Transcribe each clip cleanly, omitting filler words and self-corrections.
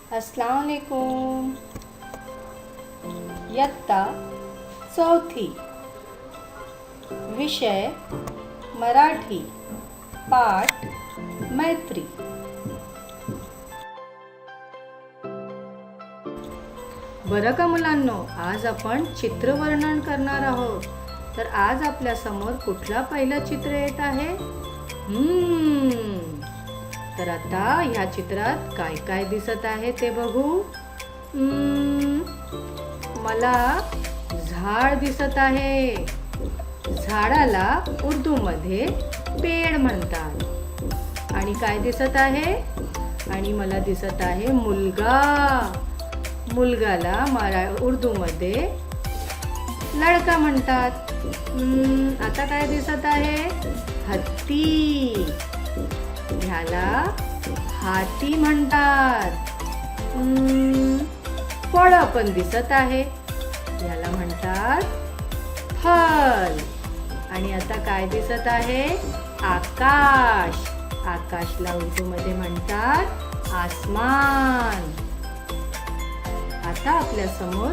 अस्सलाम वालेकुम। इयत्ता चौथी, विषय मराठी, पाठ मैत्री। बरं का मुलांनो, आज आपण चित्रवर्णन करणार आहोत। तर आज आपल्या समोर कुठला पहिलं चित्र येत आहे? तर आता ह्या चित्रात काय काय दिसत आहे ते बघू। मला झाड दिसत आहे। झाडाला उर्दू मध्ये पेड़ म्हणतात। आणि काय दिसत आहे? आणि मला दिसत आहे मुलगा। मुलगाला उर्दू मध्ये लड़का म्हणतात। आता काय दिसत आहे? हत्ती। ह्याला हाती म्हणतात। फळ पण दिसत आहे, याला म्हणतात फल। आणि आता काय दिसत आहे? आकाश। आकाशला उर्दू मध्ये म्हणतात आसमान। आता आपल्या समोर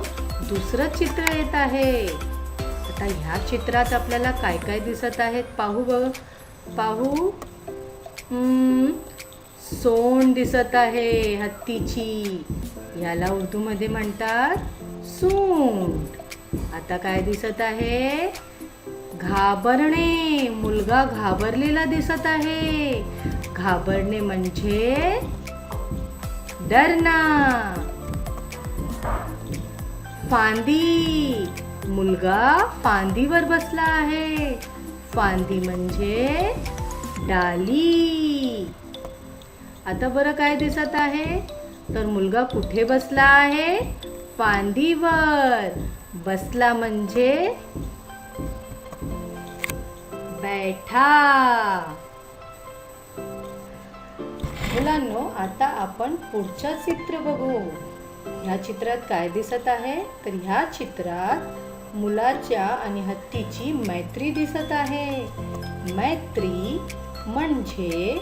दुसरं चित्र येत आहे। आता ह्या चित्रात आपल्याला काय काय दिसत आहेत पाहू। सोंड दिसत आहे हत्तीची, याला उर्दू मध्ये म्हणतात सूंड। आता काय दिसत आहे? घाबरणे। मुलगा घाबरलेला दिसत आहे। घाबरणे म्हणजे डरना। फांदी। मुलगा फांदीवर बसला आहे। फांदी म्हणजे डाली। आता बरं काय दिसत आहे? तर मुलगा कुठे बसला आहे? फांदीवर। बसला म्हणजे बैठा। मुलांनो, आता आपण पुढचं चित्र बघू। ह्या चित्रात काय दिसत आहे? तर ह्या चित्रात मुलाच्या आणि हत्तीची मैत्री दिसत आहे। मैत्री म्हणजे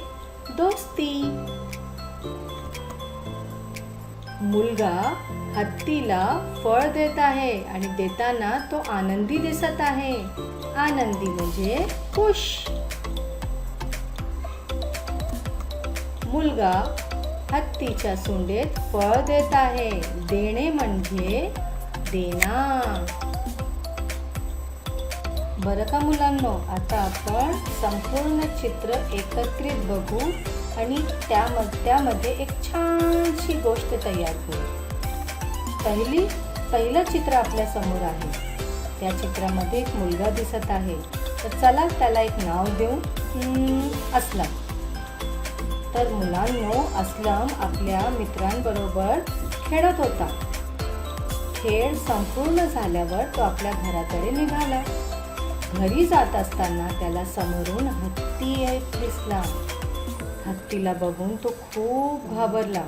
दोस्ती। मुलगा हत्तीला फळ देत आहे आणि देताना तो आनंदी दिसत आहे। आनंदी म्हणजे खुश। मुलगा हत्तीच्या सोंडेत फळ देत आहे। देणे म्हणजे देना। बरं का मुलांनो, आता आपण संपूर्ण चित्र एकत्रित बघू आणि त्यामध्ये एक छानशी गोष्ट तयार करू। पहिलं चित्र आपल्या समोर आहे। त्या चित्रामध्ये एक मुलगा दिसत आहे। तर चला त्याला एक नाव देऊ, असलम। तर मुलांनो, असलम आपल्या मित्रांबरोबर खेळत होता। खेळ संपूर्ण झाल्यावर तो आपल्या घराकडे निघाला। घरी जात असताना त्याला समोरून हत्ती दिसला। हत्तीला बघून तो खूप घाबरला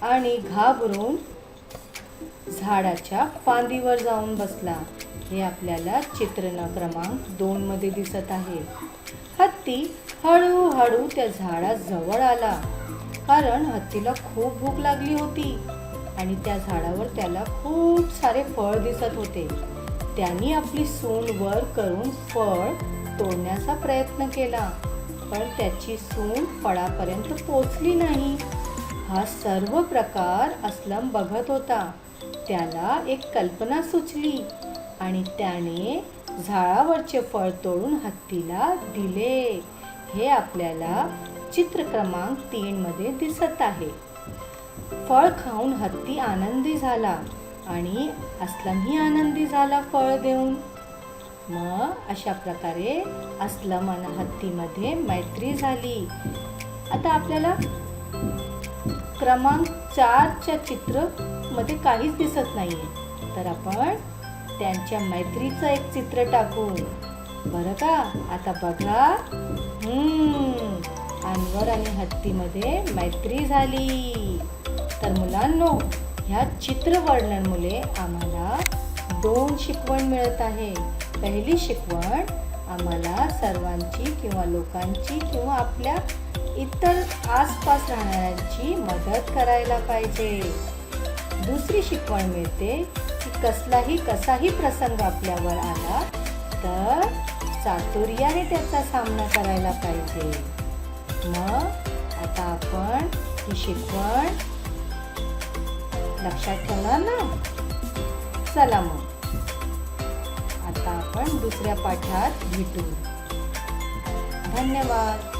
आणि घाबरून झाडाच्या फांदीवर जाऊन बसला। हे आपल्याला चित्र क्रमांक 2 मध्ये दिसत आहे। हत्ती हळूहळू त्या झाडाजवळ आला, कारण हत्तीला खूप भूक लागली होती आणि त्या झाडावर त्याला खूप सारे फळ दिसत होते। त्यांनी आपली सूंड वर करून फळ तोडण्याचा प्रयत्न केला, पण त्याची सूंड फळापर्यंत पोचली नाही। हा सर्व प्रकार असलम बघत होता। त्याला एक कल्पना सुचली आणि त्याने झाडावरचे फळ तोडून हत्तीला दिले। हे आपल्याला चित्र क्रमांक 3 मध्ये दिसत आहे। फळ खाऊन हत्ती आनंदी झाला आणि असलमही आनंदी झाला फळ देऊन। मग अशा प्रकारे असलम आणि हत्तीमध्ये मैत्री झाली। आता आपल्याला क्रमांक 4च्या चित्र मध्ये काहीच दिसत नाहीये, तर आपण त्यांच्या मैत्रीचं एक चित्र टाकू। बरं का? आता बघा, अनवर आणि हत्तीमध्ये मैत्री झाली। तर मुलांनो, ह्या चित्रवर्णनामुळे आम्हाला 2 शिकवण मिळत आहे। पहिली शिकवण, आम्हाला सर्वांची किंवा लोकांची किंवा आपल्या इतर आसपास राहणाऱ्यांची मदत करायला पाहिजे. दुसरी शिकवण मिळते की कसाही प्रसंग आपल्यावर आला तर चातुर्याने त्याचा सामना करायला पाहिजे. मग आता आपण ही शिकवण लक्षात ठेवणार ना? चला मग आता आपण दुसऱ्या पाठात भेटू. धन्यवाद.